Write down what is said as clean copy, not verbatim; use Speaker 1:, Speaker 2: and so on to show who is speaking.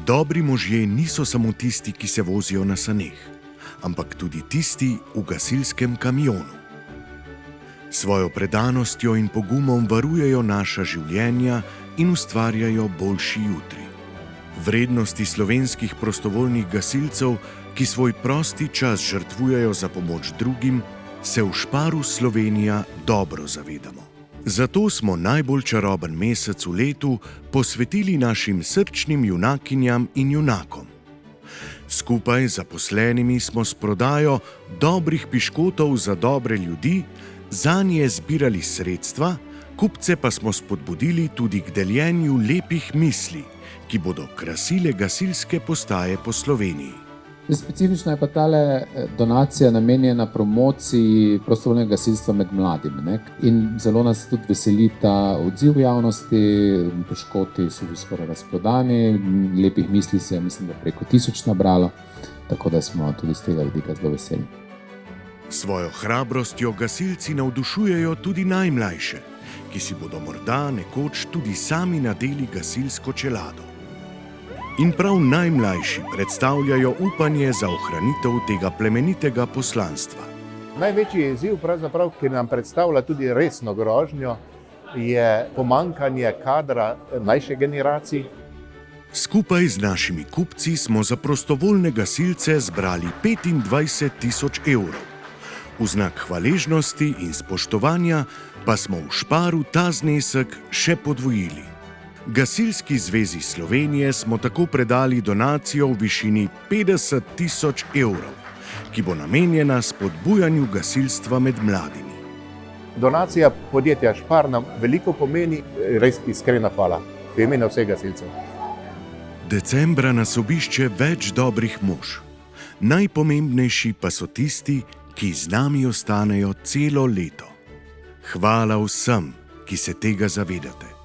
Speaker 1: Dobri možje niso samo tisti, ki se vozijo na saneh, ampak tudi tisti v gasilskem kamionu. Svojo predanostjo in pogumom varujejo naša življenja in ustvarjajo boljši jutri. Vrednosti slovenskih prostovoljnih gasilcev, ki svoj prosti čas žrtvujejo za pomoč drugim, se v Šparu Slovenija dobro zavedamo. Zato smo najbolj čaroben mesec v letu posvetili našim srčnim junakinjam in junakom. Skupaj z zaposlenimi smo s prodajo dobrih piškotov za dobre ljudi zanje zbirali sredstva, kupce pa smo spodbudili tudi k deljenju lepih misli, ki bodo krasile gasilske postaje po Sloveniji.
Speaker 2: Specifična je pa tale donacija namenjena promociji prostovoljnega gasilstva med mladimi, ne? In zelo nas tudi veseli ta odziv javnosti, piškoti so bili skoraj razprodani, lepih misli se je, mislim, da preko 1000 nabralo, tako da smo tudi z tega vidika zelo veseli.
Speaker 1: Svojo hrabrostjo gasilci navdušujejo tudi najmlajše, ki si bodo morda nekoč tudi sami nadeli gasilsko čelado. In prav najmlajši predstavljajo upanje za ohranitev tega plemenitega poslanstva.
Speaker 3: Največji izziv, pravzaprav, ki nam predstavlja tudi resno grožnjo, je pomanjkanje kadra mlajše generacije.
Speaker 1: Skupaj z našimi kupci smo za prostovoljne gasilce zbrali 25 000 evrov. V znak hvaležnosti in spoštovanja pa smo v Šparu ta znesek še podvojili. Gasilski zvezi Slovenije smo tako predali donacijo v višini 50 000 evrov, ki bo namenjena spodbujanju gasilstva med mladimi.
Speaker 3: Donacija podjetja Špar nam veliko pomeni, res iskrena hvala v imenu vseh gasilcev.
Speaker 1: Decembra nas obišče več dobrih mož. Najpomembnejši pa so tisti, ki z nami ostanejo celo leto. Hvala vsem, ki se tega zavedate.